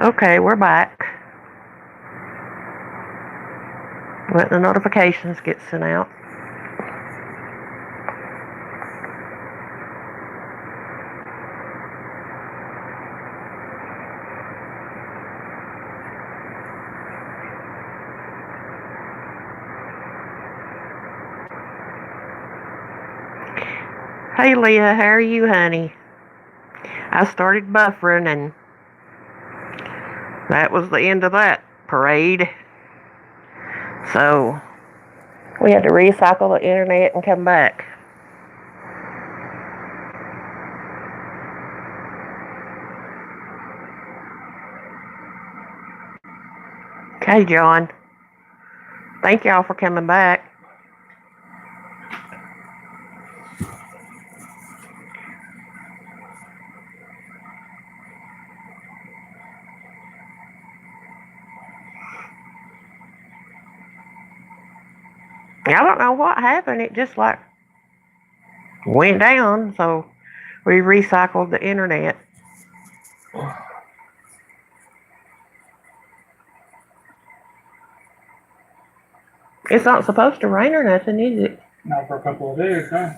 Okay, we're back. Let the notifications get sent out. Hey Leah, how are you, honey? I started buffering and that was the end of that parade. So we had to recycle the internet and come back. Hey John, thank y'all for coming back. I don't know what happened. It just like went down. So we recycled the internet. It's not supposed to rain or nothing, is it? Not for a couple of days, huh?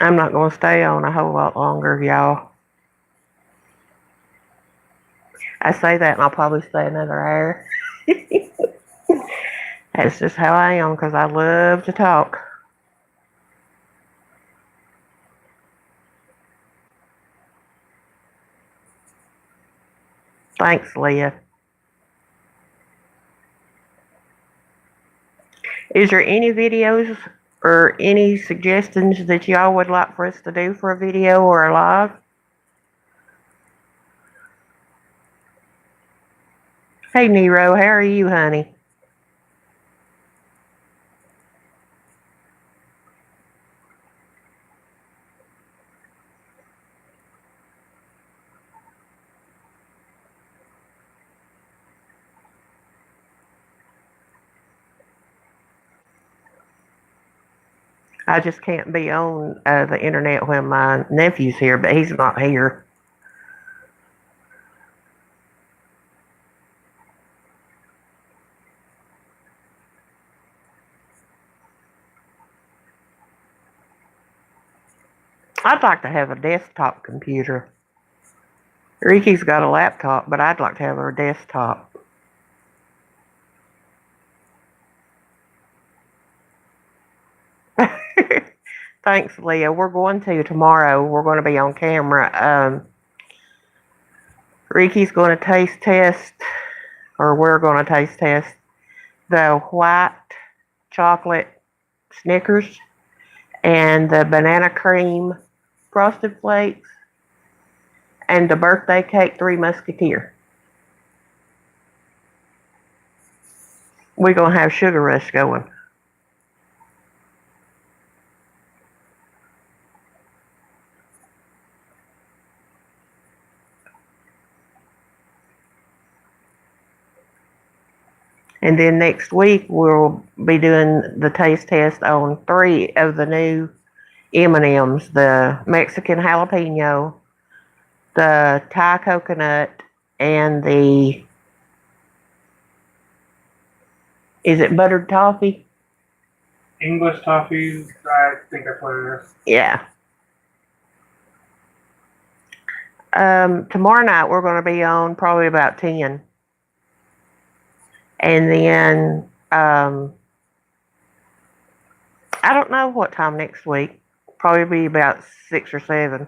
I'm not going to stay on a whole lot longer, y'all. I say that and I'll probably stay another hour. That's just how I am because I love to talk. Thanks, Leah. Is there any videos or any suggestions that y'all would like for us to do for a video or a live? Hey, Nero, how are you, honey? I just can't be on the internet when my nephew's here, but he's not here. I'd like to have a desktop computer. Ricky's got a laptop, but I'd like to have a desktop. Thanks, Leah. We're going to tomorrow. We're going to be on camera. Ricky's going to taste test, or we're going to taste test the white chocolate Snickers and the banana cream frosted flakes and the birthday cake Three Musketeer. We're going to have Sugar Rush going. And then next week we'll be doing the taste test on 3 of the new M&Ms: the Mexican jalapeno, the Thai coconut, and the, is it buttered toffee? English toffees, I think that's what it is. Yeah. Tomorrow night we're going to be on probably about 10. And then I don't know what time next week. Probably be about 6 or 7.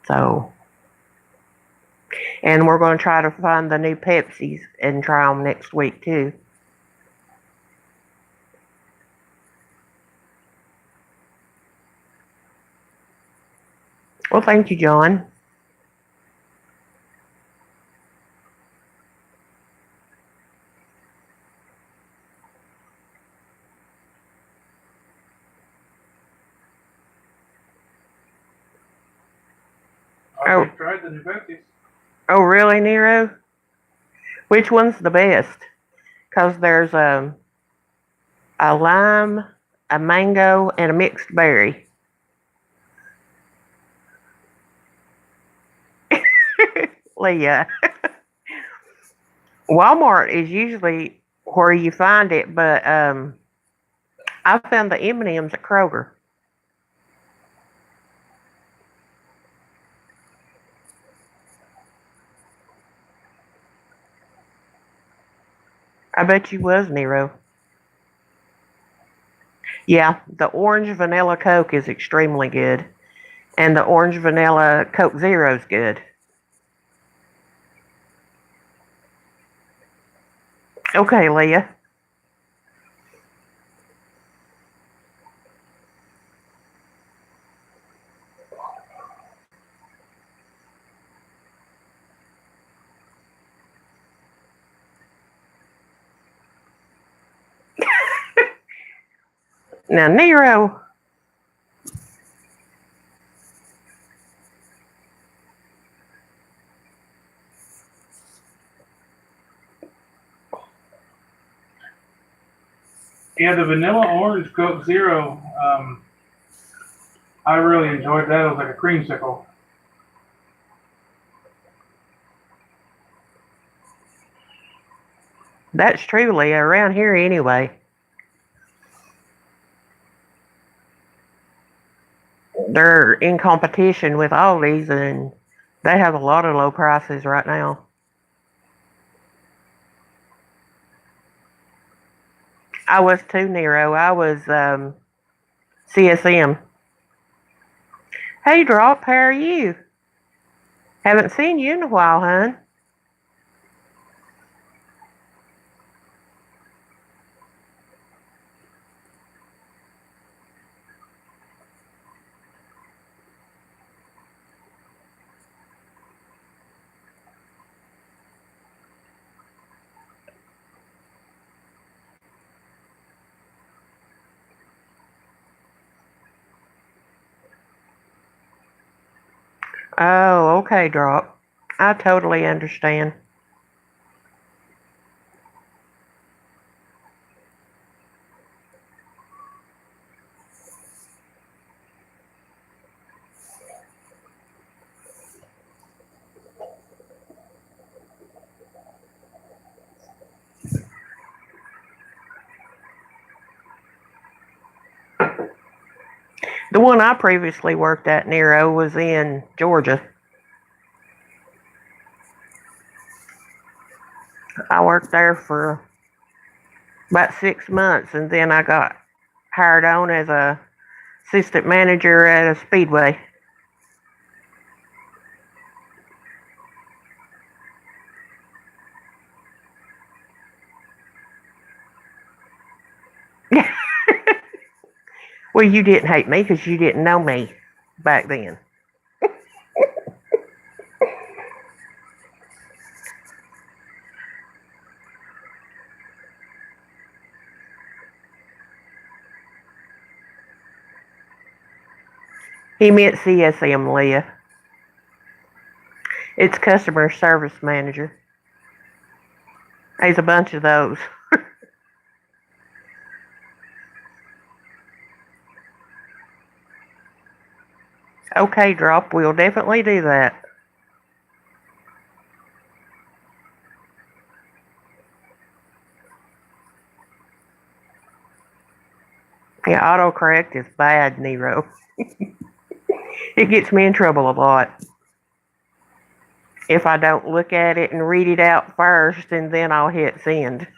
So, and we're going to try to find the new Pepsis and try them next week too. Well, thank you, John. Oh. I've tried the New Focus. Oh, really, Nero? Which one's the best? Because there's a lime, a mango, and a mixed berry. Leah. Walmart is usually where you find it, but I found the M&Ms at Kroger. I bet you was, Nero. Yeah, the orange vanilla Coke is extremely good, and the orange vanilla Coke Zero is good. Okay, Leah. Now, Nero. Yeah, the vanilla orange Coke Zero. I really enjoyed that. It was like a creamsicle. That's true, Leah. Around here, anyway. They're in competition with Aldi's, and they have a lot of low prices right now. I was too, Nero. I was CSM. Hey, Drop, how are you? Haven't seen you in a while, hon. Oh, okay, Drop. I totally understand. The one I previously worked at, Nero, was in Georgia. I worked there for about 6 months, and then I got hired on as a assistant manager at a speedway. Well, you didn't hate me because you didn't know me back then. He meant CSM, Leah. It's customer service manager. There's a bunch of those. Okay, Drop, we'll definitely do that. Yeah, autocorrect is bad, Nero. It gets me in trouble a lot. If I don't look at it and read it out first, and then I'll hit send.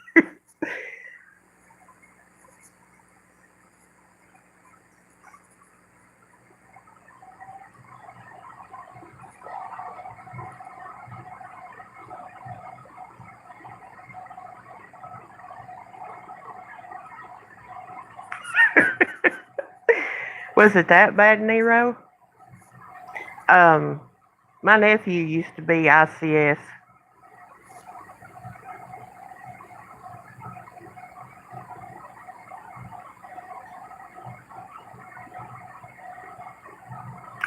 Was it that bad, Nero? Um, my nephew used to be ICS.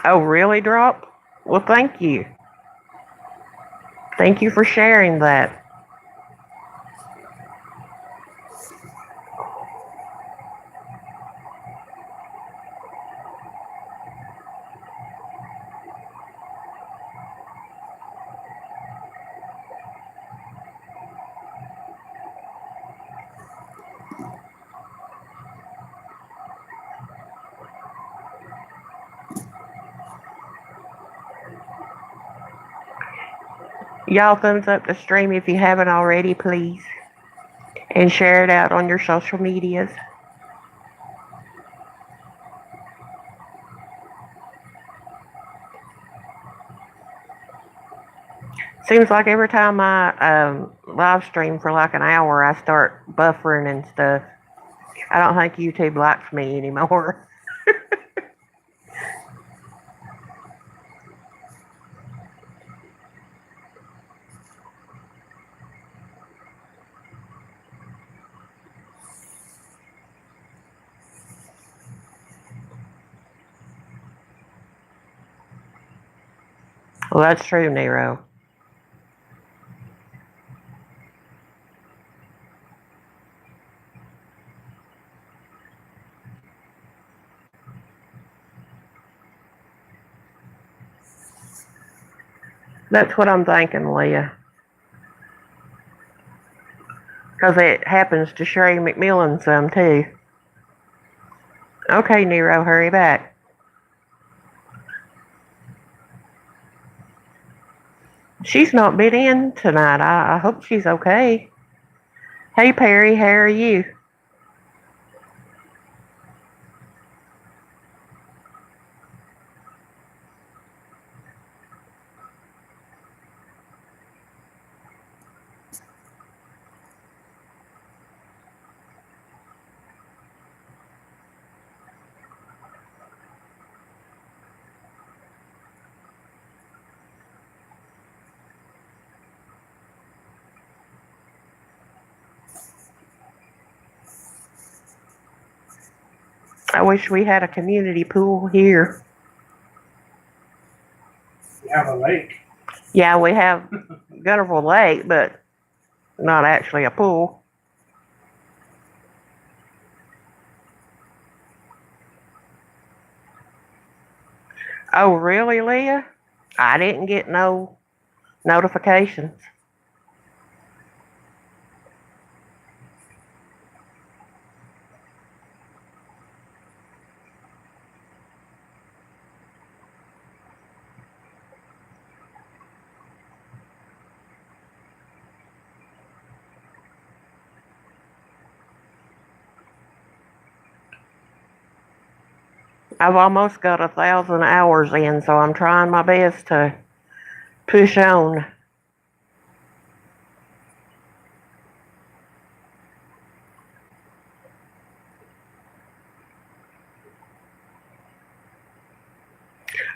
Oh, really, Drop? Well, thank you. Thank you for sharing that. Y'all thumbs up the stream if you haven't already, please. And share it out on your social medias. Seems like every time I live stream for like an hour, I start buffering and stuff. I don't think YouTube likes me anymore. Well, that's true, Nero. That's what I'm thinking, Leah. Because it happens to Sherry McMillan some, too. Okay, Nero, hurry back. She's not been in tonight. I hope she's okay. Hey, Perry, how are you? I wish we had a community pool here. We have a lake. Yeah, we have Gunnerville Lake, but not actually a pool. Oh, really, Leah? I didn't get no notifications. I've almost got 1,000 hours in, so I'm trying my best to push on.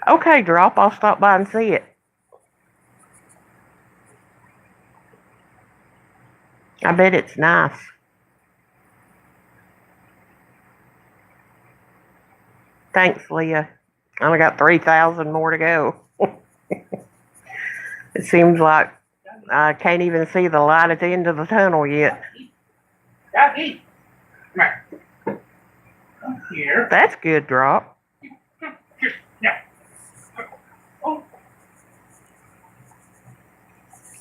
Okay, Drop, I'll stop by and see it. I bet it's nice. Thanks, Leah. I only got 3,000 more to go. It seems like I can't even see the light at the end of the tunnel yet. Doggy, come here. Come here. That's good, Drop. Yeah. Oh.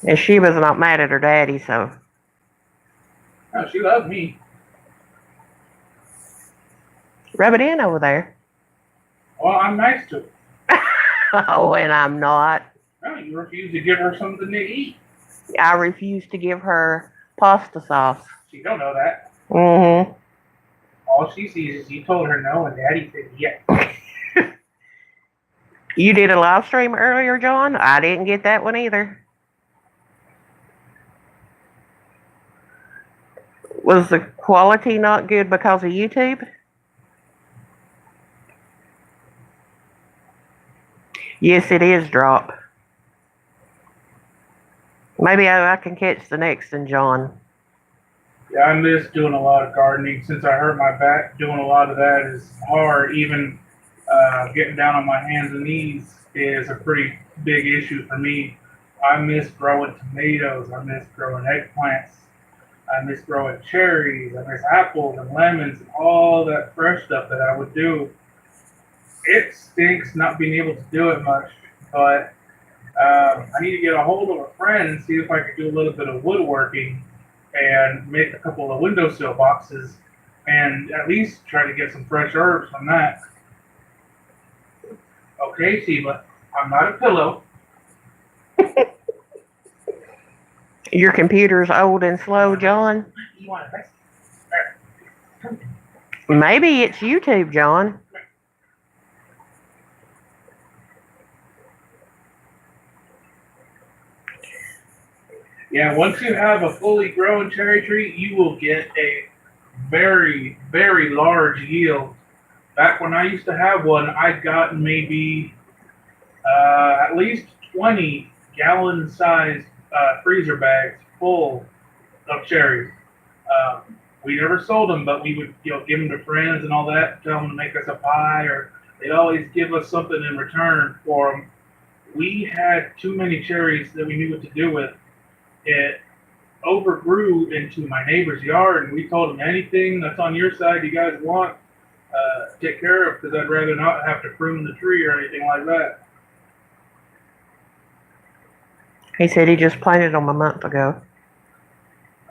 And she was not mad at her daddy, so. Oh, she loves me. Rub it in over there. Well, I'm nice to her. Oh, and I'm not. No, you refuse to give her something to eat. I refuse to give her pasta sauce. She don't know that. Mm-hmm. All she sees is you told her no, and Daddy said yeah. You did a live stream earlier, John? I didn't get that one either. Was the quality not good because of YouTube? Yes, it is, Drop. Maybe I can catch the next one, John. Yeah, I miss doing a lot of gardening. Since I hurt my back, doing a lot of that is hard. Even Getting down on my hands and knees is a pretty big issue for me. I miss growing tomatoes. I miss growing eggplants. I miss growing cherries. I miss apples and lemons and all that fresh stuff that I would do. It stinks not being able to do it much, but I need to get a hold of a friend and see if I could do a little bit of woodworking and make a couple of windowsill boxes and at least try to get some fresh herbs from that. Okay, Sheila, I'm not a pillow. Your computer's old and slow, John. You want a rest? Maybe it's YouTube, John. Yeah, once you have a fully grown cherry tree, you will get a very, very large yield. Back when I used to have one, I got maybe at least 20 gallon sized freezer bags full of cherries. Um, we never sold them, but we would give them to friends and all that, tell them to make us a pie, or they'd always give us something in return for them. We had too many cherries that we knew what to do with. It overgrew into my neighbor's yard, and we told him anything that's on your side you guys want, take care of, because I'd rather not have to prune the tree or anything like that. He said he just planted them a month ago.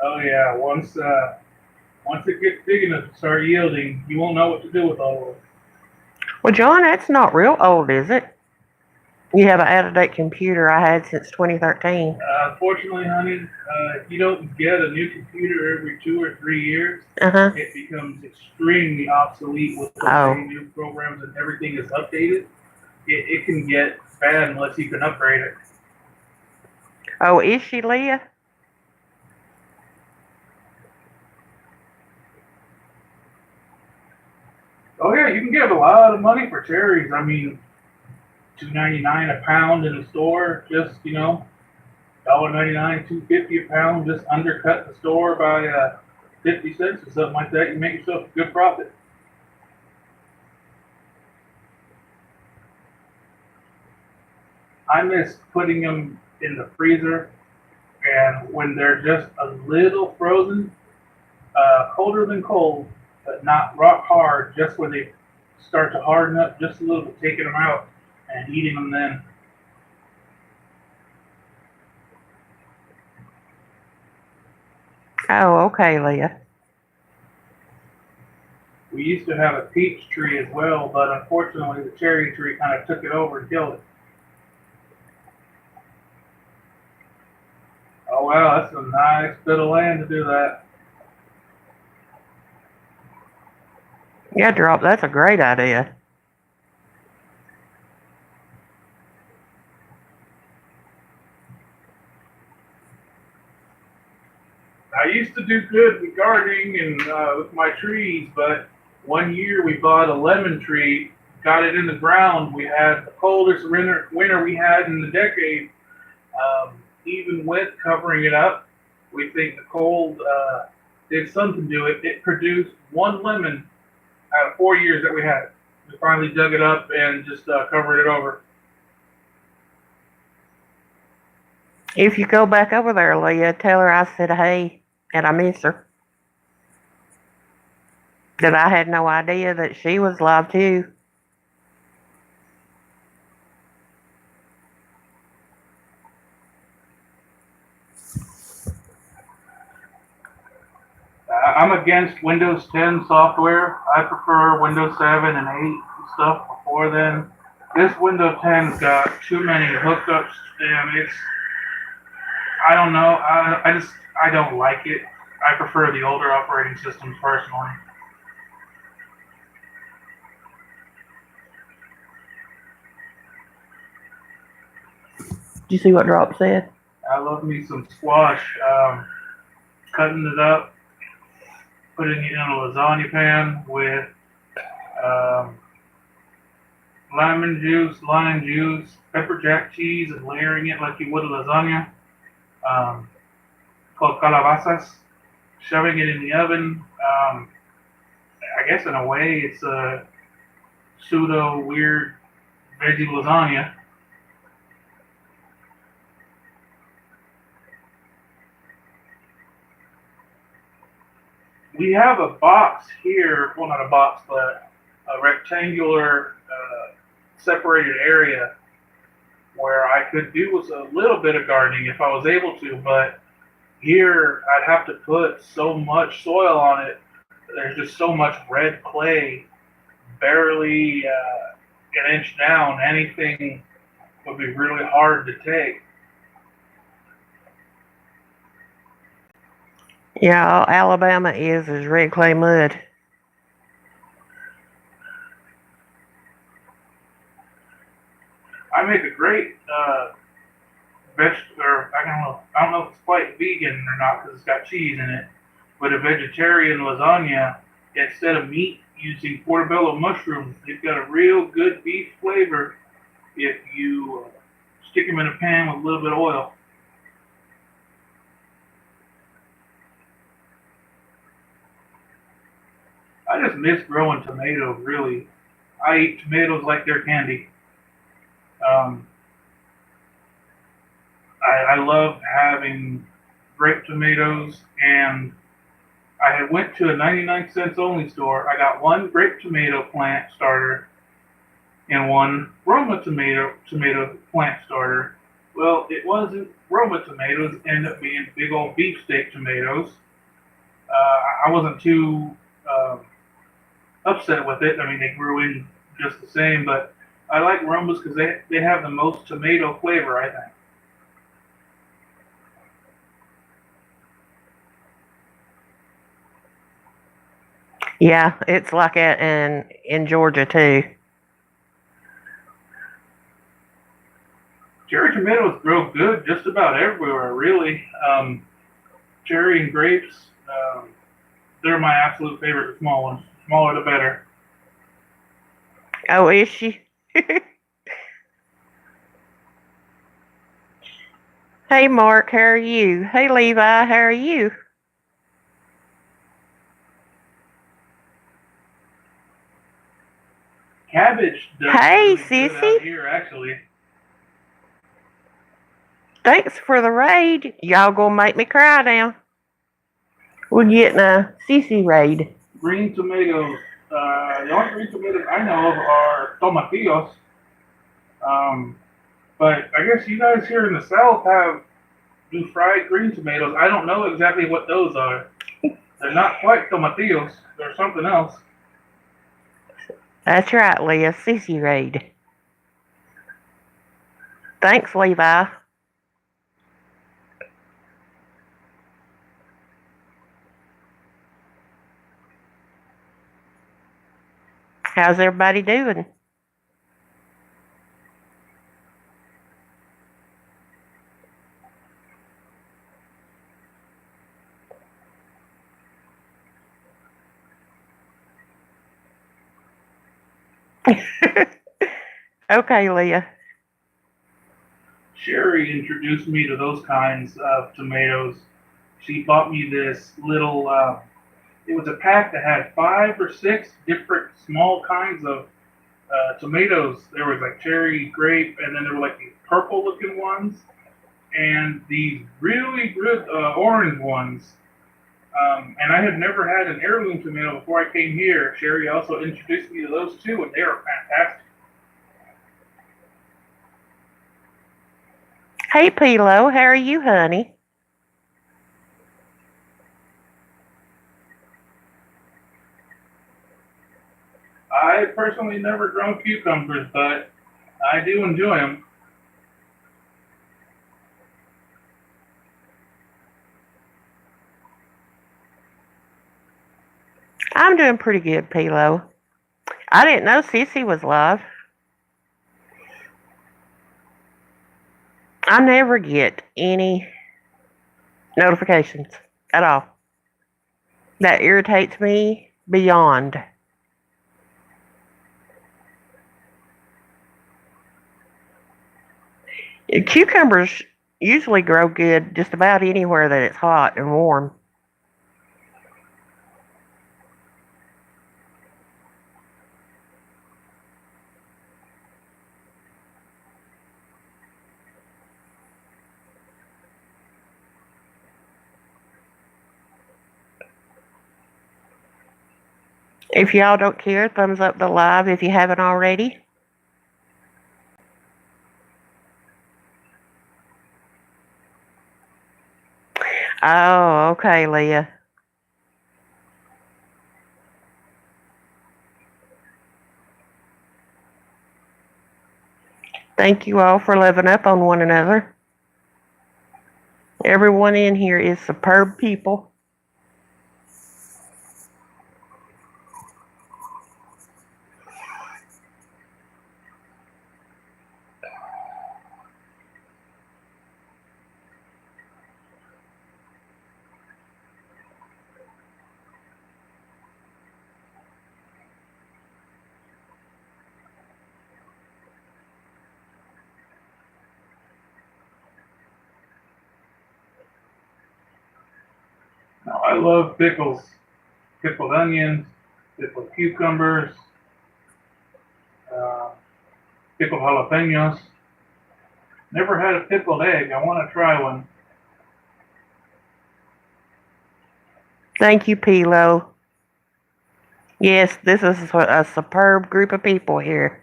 Oh yeah, once it gets big enough to start yielding, you won't know what to do with all of it. Well, John, that's not real old, is it? You have an out-of-date computer I had since 2013. Unfortunately, honey, you don't get a new computer every 2 or 3 years. Uh-huh. It becomes extremely obsolete with the way new programs and everything is updated. It can get bad unless you can upgrade it. Oh, is she, Leah? Oh yeah, you can get a lot of money for cherries. I mean, $2.99 a pound in the store, just $1.99, $2.50 a pound, just undercut the store by 50 cents or something like that. You make yourself a good profit. I miss putting them in the freezer, and when they're just a little frozen, colder than cold, but not rock hard, just when they start to harden up just a little bit, taking them out and eating them then. Oh, okay, Leah. We used to have a peach tree as well, but unfortunately the cherry tree kind of took it over and killed it. Oh wow, that's a nice bit of land to do that. Yeah, Drop, that's a great idea. I used to do good with gardening and with my trees, but one year we bought a lemon tree, got it in the ground. We had the coldest winter we had in the decade. Even with covering it up, we think the cold did something to it. It produced one lemon out of 4 years that we had it. We finally dug it up and just covered it over. If you go back over there, Leah, tell her I said hey, and I miss her. That I had no idea that she was live too. I'm against Windows 10 software. I prefer Windows 7 and 8 and stuff before then. This Windows 10's got too many hookups, and I don't know, I don't like it. I prefer the older operating systems personally. Did you see what Drop said? I love me some squash. Cutting it up, putting it in a lasagna pan with lemon juice, lime juice, pepper jack cheese, and layering it like you would a lasagna. Called calabazas. Shoving it in the oven. I guess in a way it's pseudo weird veggie lasagna. We have a box here, well, not a box, but a rectangular separated area where I could do with a little bit of gardening if I was able to, but here I'd have to put so much soil on it. There's just so much red clay, barely an inch down. Anything would be really hard to take. Yeah, all Alabama is red clay mud. I make a great or I don't know if it's quite vegan or not because it's got cheese in it, but a vegetarian lasagna instead of meat using portobello mushrooms. They've got a real good beef flavor if you stick them in a pan with a little bit of oil. I just miss growing tomatoes, really. I eat tomatoes like they're candy. Um, I love having grape tomatoes, and I had went to a 99 cents only store. I got one grape tomato plant starter and one Roma tomato plant starter. Well, it wasn't Roma tomatoes; it ended up being big old beefsteak tomatoes. I wasn't too upset with it. I mean, they grew in just the same, but I like Romas because they have the most tomato flavor, I think. Yeah, it's like it in Georgia too. Cherry tomatoes grow good just about everywhere, really. Cherry and grapes, they're my absolute favorite, the small ones. The smaller the better. Oh, is she? Hey, Mark, how are you? Hey, Levi, how are you? Cabbage does Hey, really good out Sissy. here, actually. Thanks for the raid. Y'all gonna make me cry now. We're getting a Sissy raid. Green tomatoes. The only green tomatoes I know of are tomatillos. Um, but I guess you guys here in the South have do fried green tomatoes. I don't know exactly what those are. They're not quite tomatillos. They're something else. That's right, Leah. Sissy raid. Thanks, Levi. How's everybody doing? Okay, Leah. Sherry introduced me to those kinds of tomatoes. She bought me this little, it was a pack that had 5 or 6 different small kinds of tomatoes. There was like cherry, grape, and then there were like these purple looking ones and these really good orange ones. And I had never had an heirloom tomato before I came here. Sherry also introduced me to those two, and they are fantastic. Hey, Pilo. How are you, honey? I personally never grown cucumbers, but I do enjoy them. I'm doing pretty good, Pilo. I didn't know Sissy was live. I never get any notifications at all. That irritates me beyond. Cucumbers usually grow good just about anywhere that it's hot and warm. If y'all don't care, thumbs up the live if you haven't already. Oh, okay, Leah. Thank you all for loving up on one another. Everyone in here is superb people. Now, I love pickles, pickled onions, pickled cucumbers, uh, pickled jalapenos. Never had a pickled egg. I want to try one. Thank you, Pilo. Yes, this is a superb group of people here.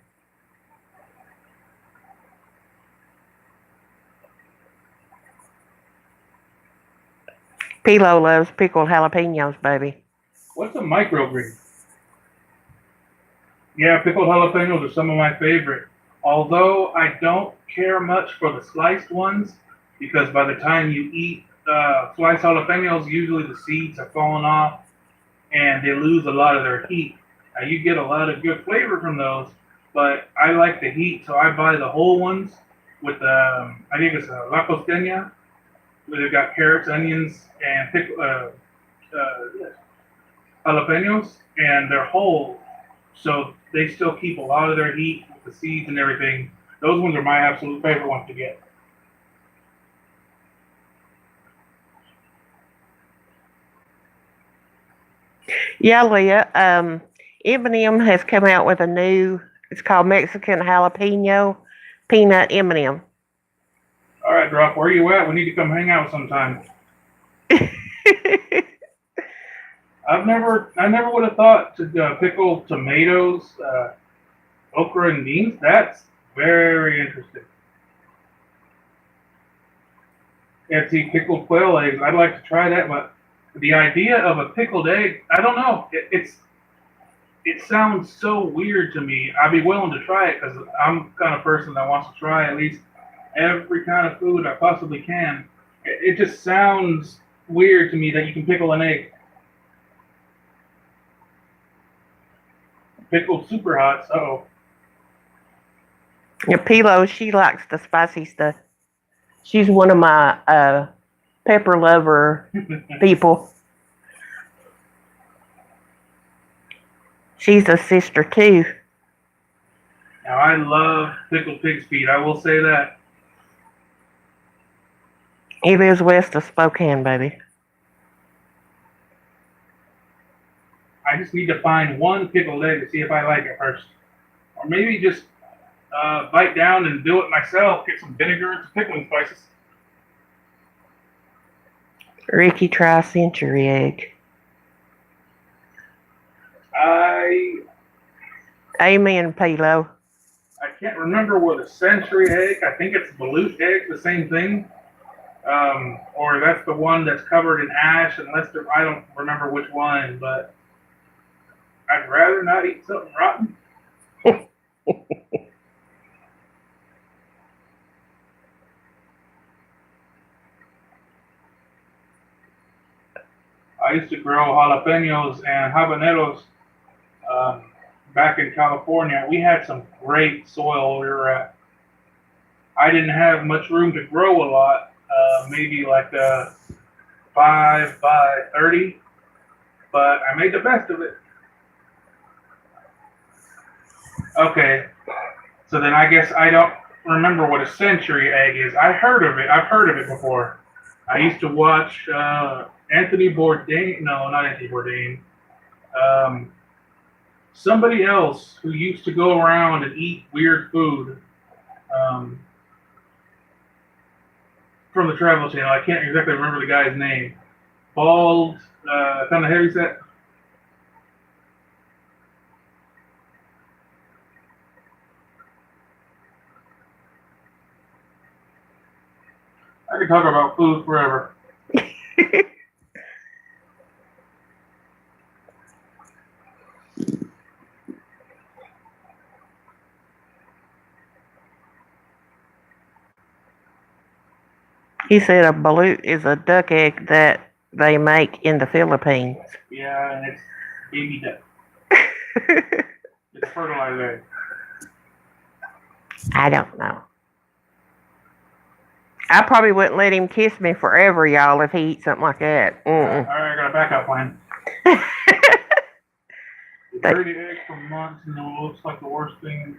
Pilo loves pickled jalapenos, baby. What's a microgreen? Yeah, pickled jalapenos are some of my favorite. Although I don't care much for the sliced ones, because by the time you eat sliced jalapenos, usually the seeds are falling off and they lose a lot of their heat. Now you get a lot of good flavor from those, but I like the heat, so I buy the whole ones with I think it's a la costeña, where they've got carrots, onions, and jalapenos, and they're whole, so they still keep a lot of their heat with the seeds and everything. Those ones are my absolute favorite ones to get. Yeah, Leah. M&M has come out with a new. It's called Mexican jalapeno peanut M&M. All right, Drop, where are you at? We need to come hang out sometime. I never would have thought to pickle tomatoes, okra, and beans. That's very interesting. And see, pickled quail eggs. I'd like to try that, but the idea of a pickled egg, I don't know. It sounds so weird to me. I'd be willing to try it because I'm the kind of person that wants to try at least every kind of food I possibly can. It just sounds weird to me that you can pickle an egg. Pickled super hot, so. Yeah, Pilo, she likes the spicy stuff. She's one of my pepper lover people. She's a sister too. Now I love pickled pig's feet. I will say that. He lives west of Spokane, baby. I just need to find one pickled egg to see if I like it first, or maybe just bite down and do it myself. Get some vinegar and some pickling spices. Ricky Tri-Century egg. Amen, Pilo. I can't remember what a century egg. I think it's balut egg, the same thing. Or that's the one that's covered in ash, I don't remember which one, but I'd rather not eat something rotten. I used to grow jalapenos and habaneros back in California. We had some great soil where we were at. I didn't have much room to grow a lot, maybe like 5 by 30, but I made the best of it. Okay, so then I guess I don't remember what a century egg is. I've heard of it before. I used to watch Anthony Bourdain. No, not Anthony Bourdain. Somebody else who used to go around and eat weird food um, from the Travel Channel. I can't exactly remember the guy's name. Bald, kind of heavy set. I could talk about food forever. He said a balut is a duck egg that they make in the Philippines. Yeah, and it's baby duck. It's fertilized egg. I don't know. I probably wouldn't let him kiss me forever, y'all, if he eats something like that. Alright, I got a backup plan. You dirty egg for months and it looks like the worst thing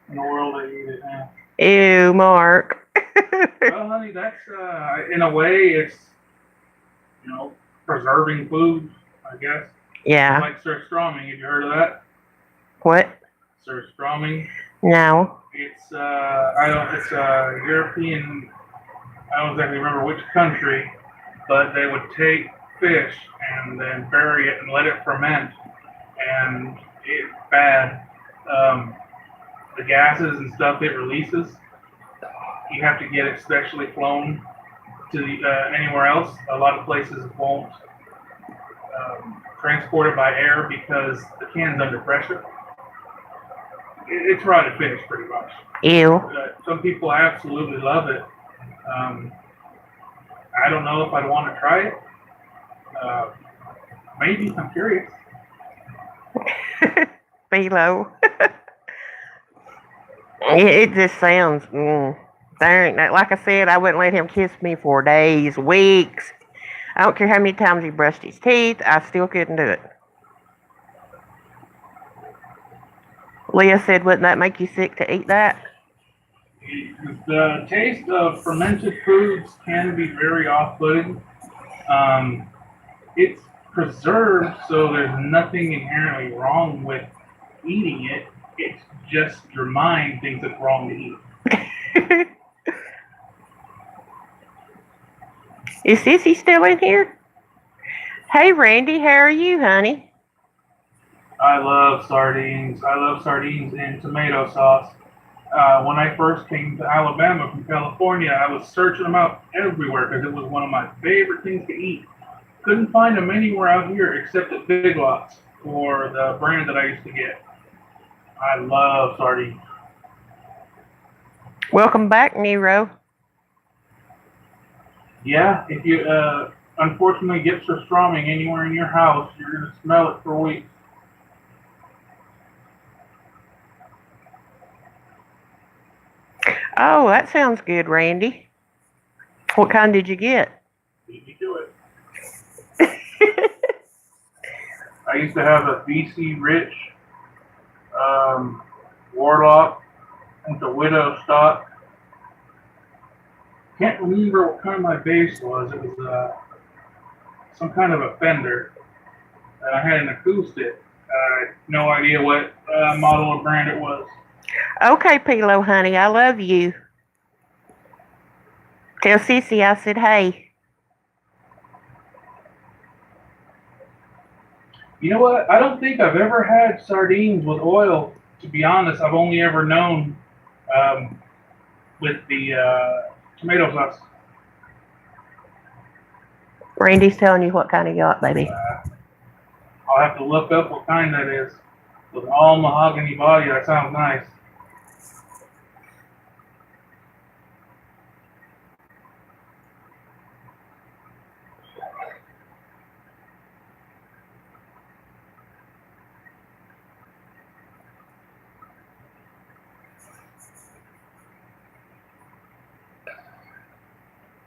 in the world. I eat it now. Ew, Mark. Well, honey, that's in a way, it's preserving food, I guess. Yeah. Like surströmming. Have you heard of that? What? Surströmming. No. It's it's a European. I don't exactly remember which country, but they would take fish and then bury it and let it ferment, and it's bad. The gases and stuff it releases, you have to get it specially flown to anywhere else. A lot of places won't transport it by air because the can's under pressure. It's rotted fish, pretty much. Ew. Some people absolutely love it. I don't know if I'd want to try it. Maybe. I'm curious. Philo. It just sounds. Dang. Like I said, I wouldn't let him kiss me for days, weeks. I don't care how many times he brushed his teeth. I still couldn't do it. Leah said, wouldn't that make you sick to eat that? The taste of fermented foods can be very off-putting. It's preserved, so there's nothing inherently wrong with eating it. It's just your mind thinks it's wrong to eat. Is Sissy still in here? Hey, Randy, how are you, honey? I love sardines. I love sardines in tomato sauce. When I first came to Alabama from California, I was searching them out everywhere because it was one of my favorite things to eat. Couldn't find them anywhere out here except at Big Lots or the brand that I used to get. I love sardines. Welcome back, Nero. Yeah, if you unfortunately get surströmming anywhere in your house, you're going to smell it for weeks. Oh, that sounds good, Randy. What kind did you get? Beat me to it. I used to have a BC Rich Warlock and the Widow stock. Can't remember what kind my base was. It was some kind of a Fender. I had an acoustic. No idea what model or brand it was. Okay, Philo, honey, I love you. Tell Sissy I said hey. You know what? I don't think I've ever had sardines with oil. To be honest, I've only ever known with the tomato sauce. Randy's telling you what kind he got, baby. I'll have to look up what kind that is. With all mahogany body, that sounds nice.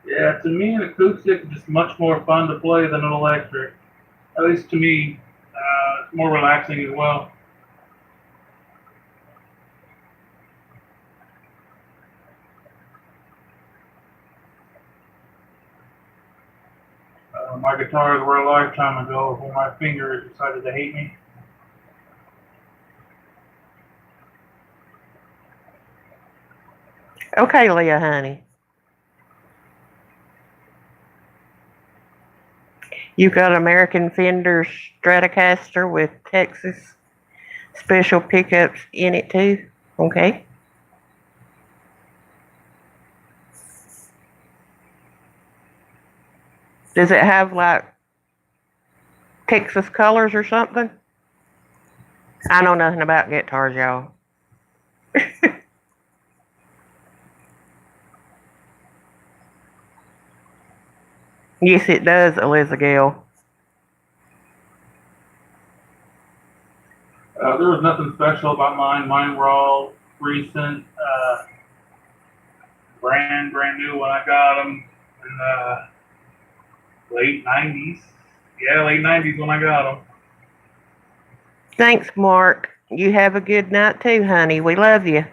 Yeah, to me, an acoustic is just much more fun to play than an electric. At least to me, it's more relaxing as well. My guitars were a lifetime ago when my fingers decided to hate me. Okay, Leah, honey. You got American Fender Stratocaster with Texas special pickups in it too? Okay. Does it have like Texas colors or something? I know nothing about guitars, y'all. Yes, it does, Eliza Gale. There was nothing special about mine. Mine were all recent, brand new when I got them in the late 90s. Yeah, late 90s when I got them. Thanks, Mark. You have a good night too, honey. We love you.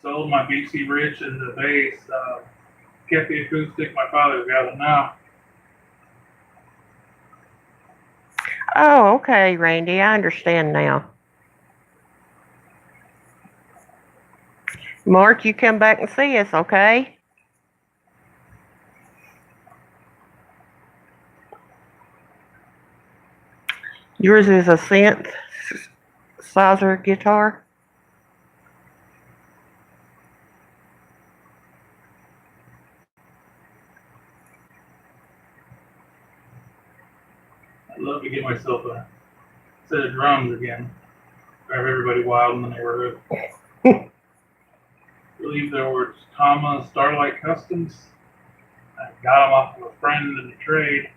Sold my BC Rich and the bass. Kept the acoustic. My father's got it now. Oh, okay, Randy. I understand now. Mark, you come back and see us, okay? Yours is a synth sizer guitar. I'd love to get myself a set of drums again. Drive everybody wild in the neighborhood. I believe there were Tama Starlight Customs. I got them off of a friend in the trade.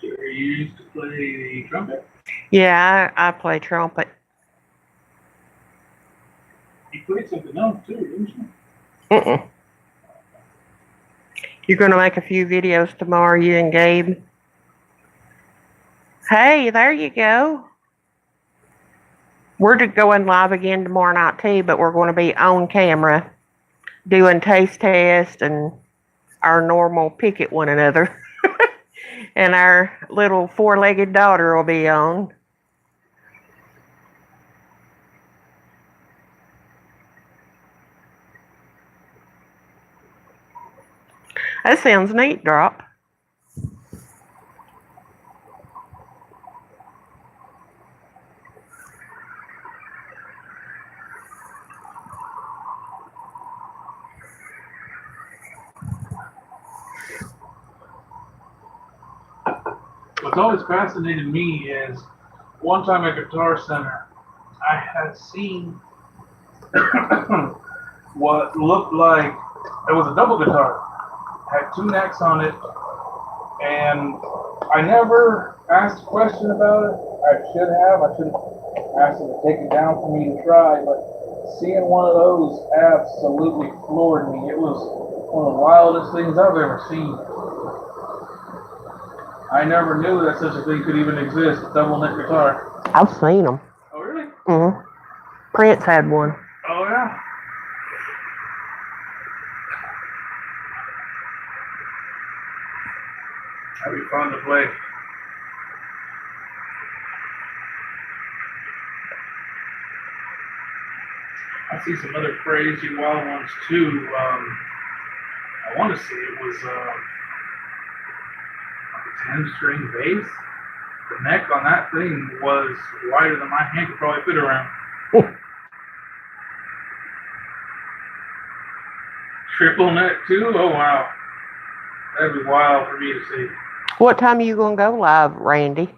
Jerry used to play the trumpet. Yeah, I play trumpet. He played something else too, didn't you? Mm-mm. You're going to make a few videos tomorrow, you and Gabe? Hey, there you go. We're going live again tomorrow night too, but we're going to be on camera doing taste test and our normal pick at one another. And our little four-legged daughter will be on. That sounds neat, Drop. What's always fascinated me is one time at Guitar Center, I had seen what looked like it was a double guitar, had two necks on it, and I never asked a question about it. I should have. I should have asked them to take it down for me to try, but seeing one of those absolutely floored me. It was one of the wildest things I've ever seen. I never knew that such a thing could even exist, a double neck guitar. I've seen them. Oh, really? Mm-hmm. Prince had one. Oh, yeah. That'd be fun to play. I see some other crazy wild ones too. I want to say it was like a 10-string bass. The neck on that thing was wider than my hand could probably fit around. Triple neck too? Oh wow. That'd be wild for me to see. What time are you going to go live, Randy?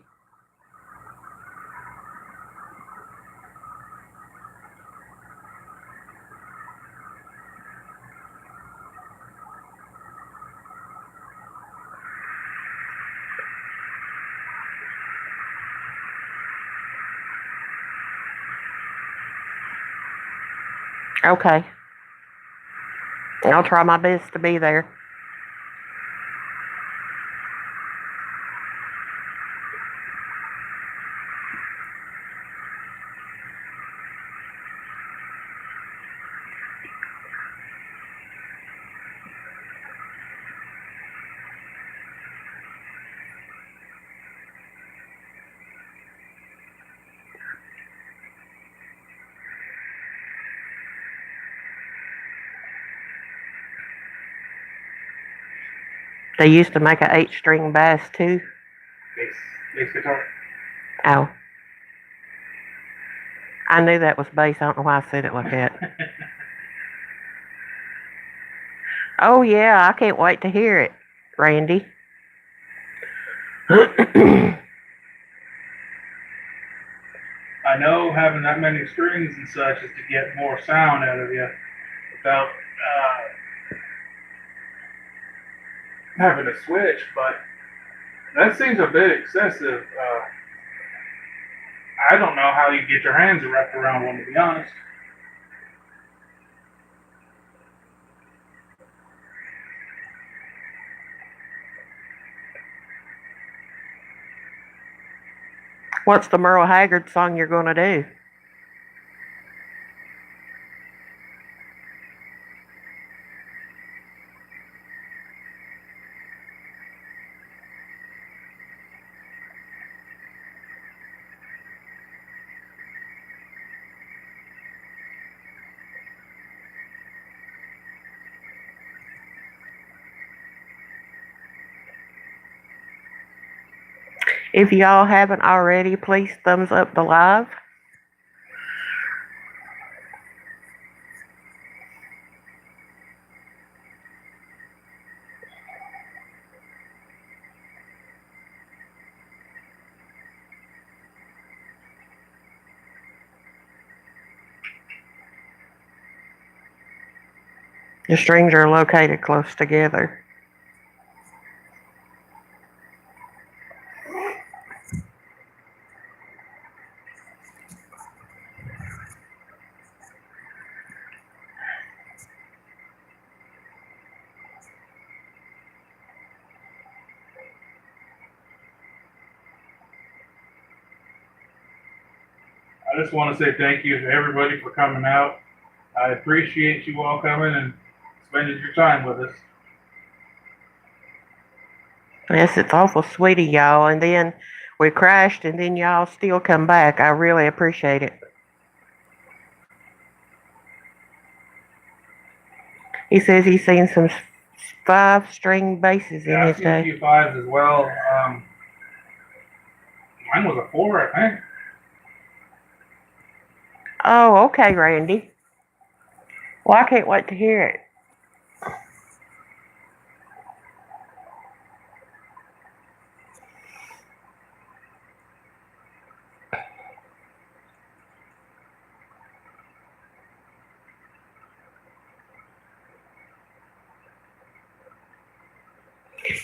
Okay. I'll try my best to be there. They used to make an 8-string bass too. Bass guitar. Oh. I knew that was bass. I don't know why I said it like that. Oh yeah, I can't wait to hear it, Randy. I know having that many strings and such is to get more sound out of you without having to switch, but that seems a bit excessive. I don't know how you get your hands wrapped around one, to be honest. What's the Merle Haggard song you're going to do? If y'all haven't already, please thumbs up the live. The strings are located close together. I just want to say thank you to everybody for coming out. I appreciate you all coming and spending your time with us. Yes, it's awful sweet of y'all. And then we crashed, and then y'all still come back. I really appreciate it. He says he's seen some 5-string basses in Yeah, his I've seen a day. few fives as well. Mine was a 4, I think. Oh, okay, Randy. Well, I can't wait to hear it.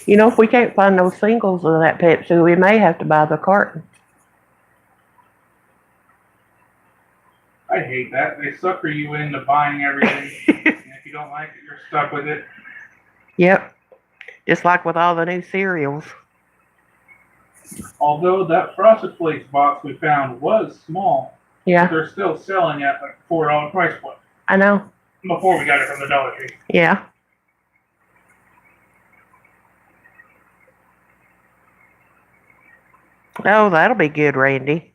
You know, if we can't find those singles of that Pepsi, we may have to buy the carton. I hate that. They sucker you into buying everything. And if you don't like it, you're stuck with it. Yep. Just like with all the new cereals. Although that Frosted Flakes box we found was small, Yeah, they're still selling at like $4 price point. I know. Before we got it from the Dollar Tree. Yeah. Oh, that'll be good, Randy.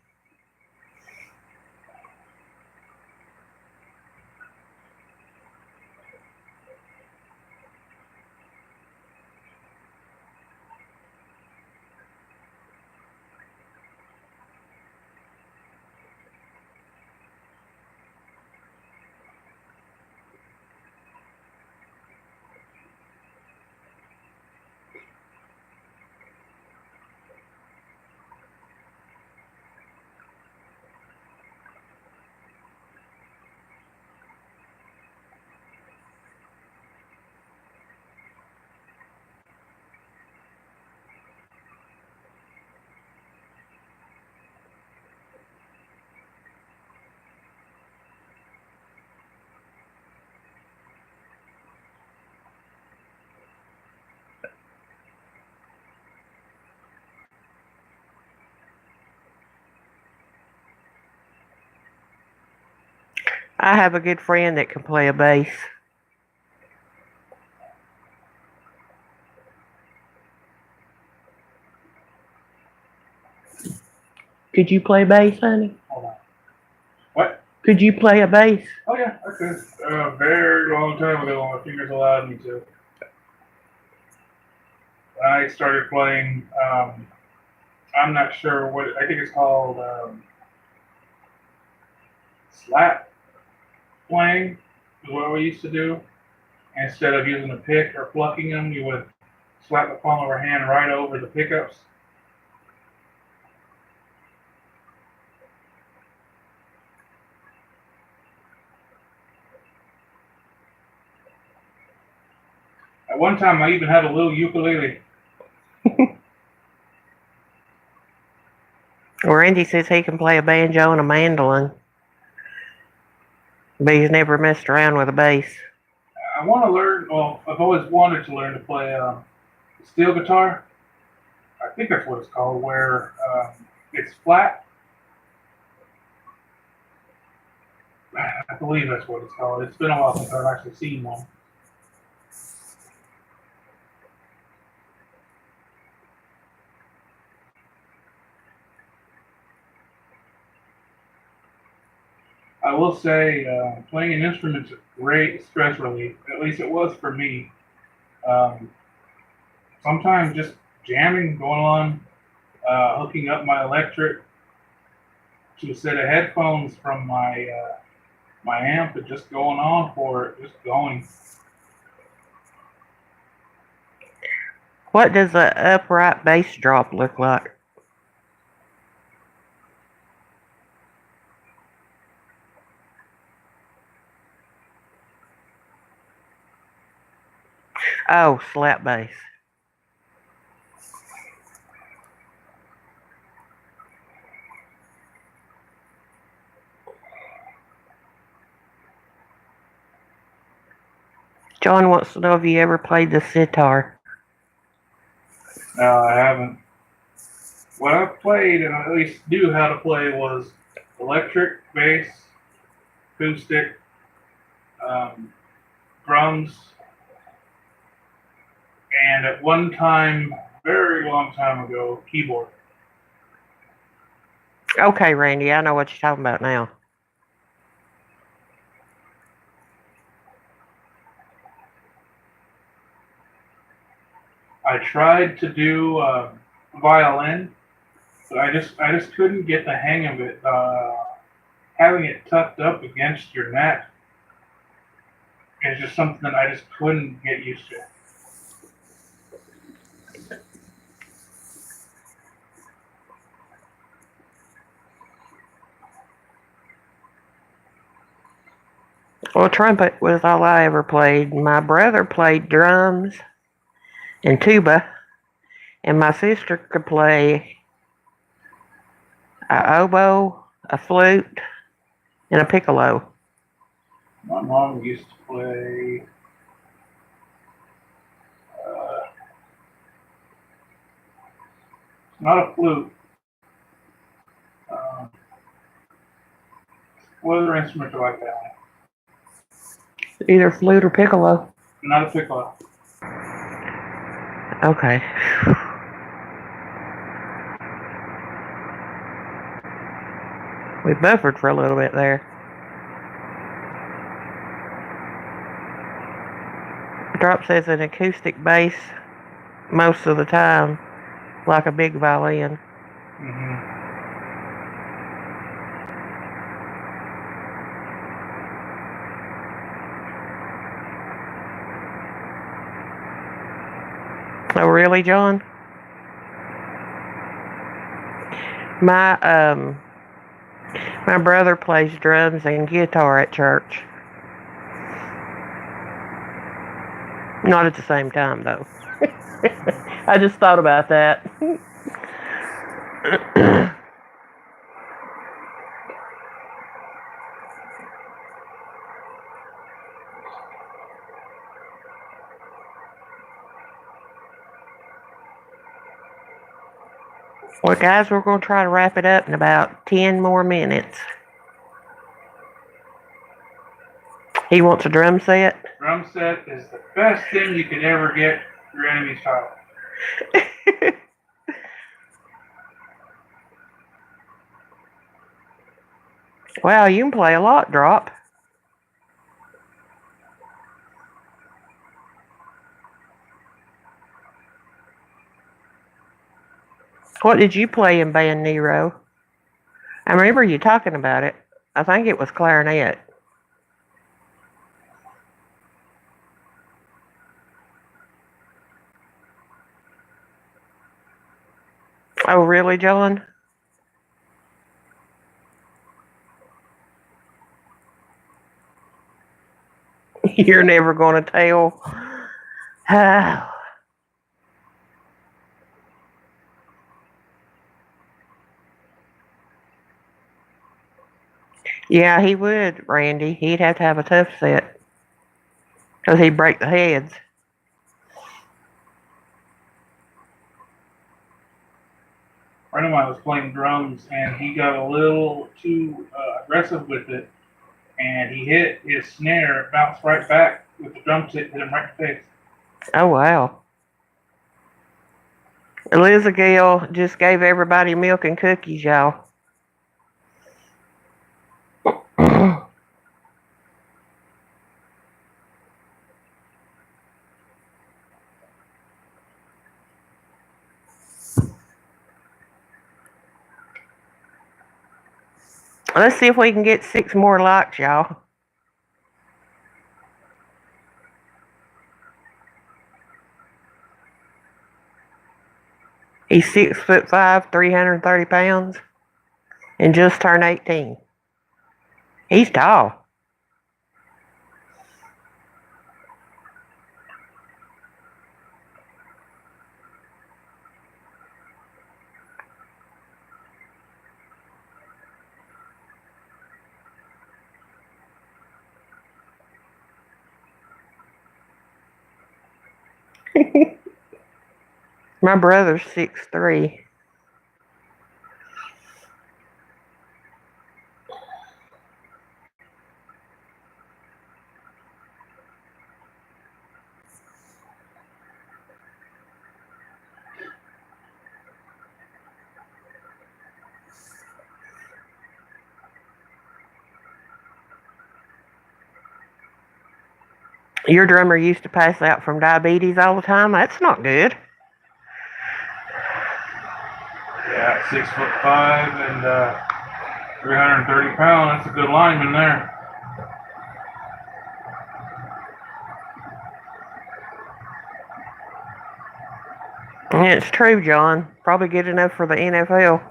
I have a good friend that can play a bass. Could you play bass, honey? Hold on. What? Could you play a bass? Oh yeah, I could. A very long time ago, my fingers allowed me to. I started playing. I'm not sure what I think it's called. Slap playing is what we used to do. Instead of using a pick or plucking them, you would slap the palm of our hand right over the pickups. At one time, I even had a little ukulele. Randy says he can play a banjo and a mandolin, but he's never messed around with a bass. I want to learn. Well, I've always wanted to learn to play steel guitar. I think that's what it's called, where it's flat. I believe that's what it's called. It's been a while since I've actually seen one. I will say, playing an instrument's a great stress relief. At least it was for me. Um, Sometimes just jamming, going on, hooking up my electric to a set of headphones from my amp, and just going on for it, just going. What does an upright bass drop look like? Oh, slap bass. John wants to know if you ever played the sitar. No, I haven't. What I've played, and I at least knew how to play, was electric, bass, acoustic, um, drums, and at one time, very long time ago, keyboard. Okay, Randy, I know what you're talking about now. I tried to do violin, but I just couldn't get the hang of it. Having it tucked up against your neck is just something that I just couldn't get used to. Well, trumpet was all I ever played. My brother played drums and tuba, and my sister could play a oboe, a flute, and a piccolo. My mom used to play not a flute. Uh, what other instrument do I play? Either flute or piccolo. Not a piccolo. Okay. We buffered for a little bit there. Drop says an acoustic bass most of the time, like a big violin. Mm-hmm. Oh, really, John? My brother plays drums and guitar at church. Not at the same time, though. I just thought about that. Well, guys, we're going to try to wrap it up in about 10 more minutes. He wants a drum set. Drum set is the best thing you can ever get your enemy's child. Wow, you can play a lot, Drop. What did you play in band, Nero? I remember you talking about it. I think it was clarinet. Oh, really, John? You're never going to tell. Yeah, he would, Randy. He'd have to have a tough set because he'd break the heads. A friend of mine was playing drums, and he got a little too aggressive with it, and he hit his snare, it bounced right back with the drum set, hit him right in the face. Oh, wow. Eliza Gale just gave everybody milk and cookies, y'all. Let's see if we can get 6 more likes, y'all. He's 6'5", 330 pounds, and just turned 18. He's tall. My brother's 6'3". Your drummer used to pass out from diabetes all the time. That's not good. Yeah, 6'5" and 330 pounds. That's a good lineman there. Yeah, it's true, John. Probably good enough for the NFL.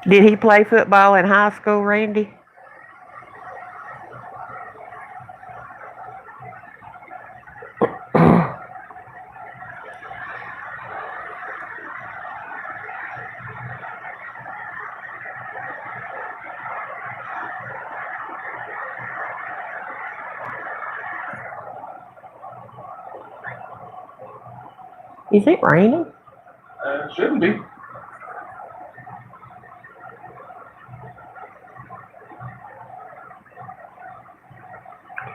Did he play football in high school, Randy? Is it raining? It shouldn't be.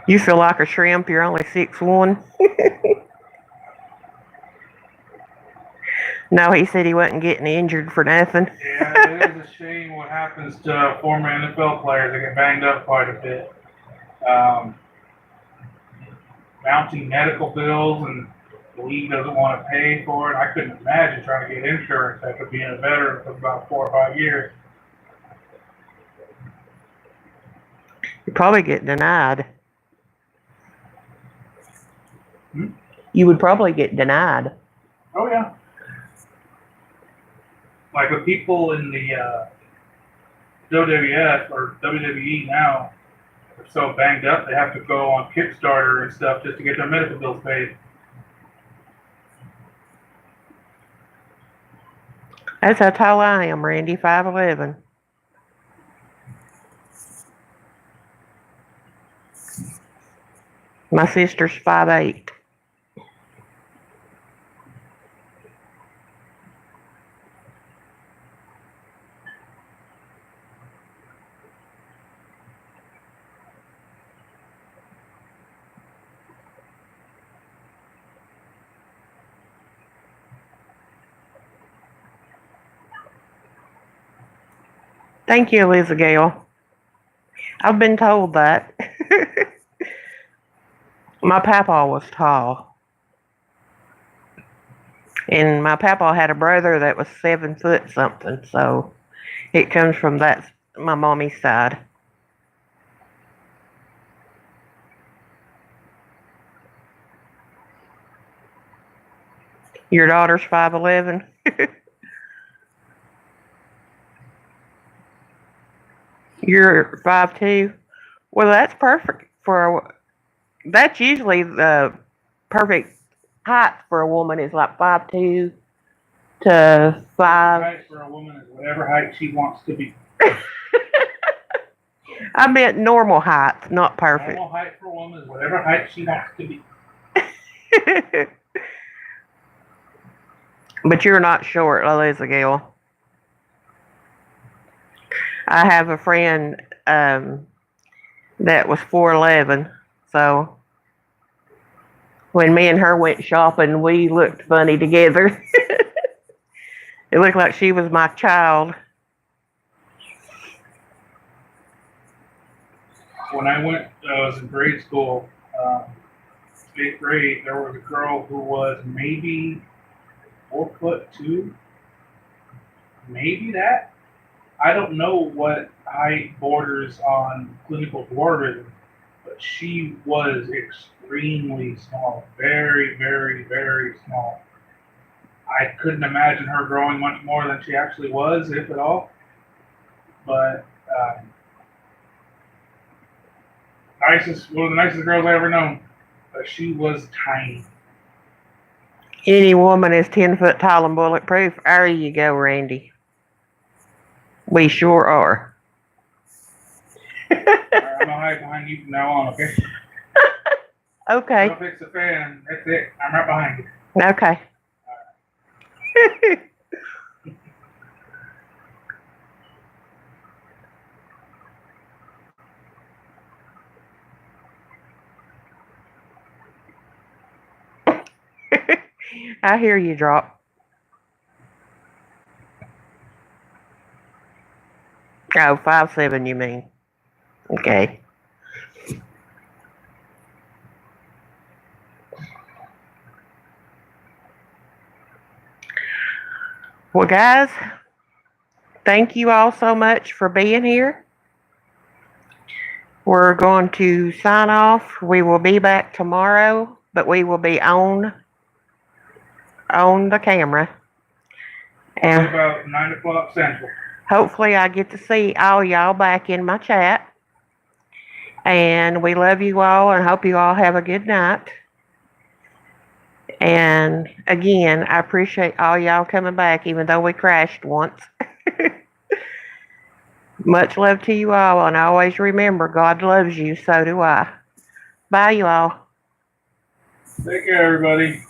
You feel like a shrimp. You're only 6'1". No, he said he wasn't getting injured for nothing. Yeah, it is a shame what happens to former NFL players. They get banged up quite a bit. Mounting medical bills, and the league doesn't want to pay for it. I couldn't imagine trying to get insurance after being a veteran for about 4 or 5 years. You'd probably get denied. Hmm? You would probably get denied. Oh, yeah. Like the people in the WWF or WWE now are so banged up, they have to go on Kickstarter and stuff just to get their medical bills paid. That's how tall I am, Randy, 5'11". My sister's 5'8". Thank you, Eliza Gale. I've been told that. My papa was tall. And my papa had a brother that was 7 foot something, so it comes from my mommy's side. Your daughter's 5'11". You're 5'2". Well, that's perfect that's usually the perfect height for a woman is like 5'2" to 5. Height for a woman is whatever height she wants to be. I meant normal height, not perfect. Normal height for a woman is whatever height she wants to be. But you're not short, Elizabeth. I have a friend that was 4'11", so when me and her went shopping, we looked funny together. It looked like she was my child. When I was in grade school, 8th grade, there was a girl who was maybe 4'2", maybe that. I don't know what height borders on clinical dwarfism, but she was extremely small, very, very, very small. I couldn't imagine her growing much more than she actually was, if at all. But one of the nicest girls I ever known. But she was tiny. Any woman is 10 foot tall and bulletproof. There you go, Randy. We sure are. All right, I'm gonna hide behind you from now on, okay? Okay. Don't fix the fan. That's it. I'm right behind you. Okay. I hear you, Drop. Oh, 5'7", you mean? Okay. Well, guys, thank you all so much for being here. We're going to sign off. We will be back tomorrow, but we will be on the camera. And about 9 o'clock Central. Hopefully I get to see all y'all back in my chat. And we love you all and hope you all have a good night. And again, I appreciate all y'all coming back, even though we crashed once. Much love to you all, and always remember, God loves you, so do I. Bye, you all. Take care, everybody.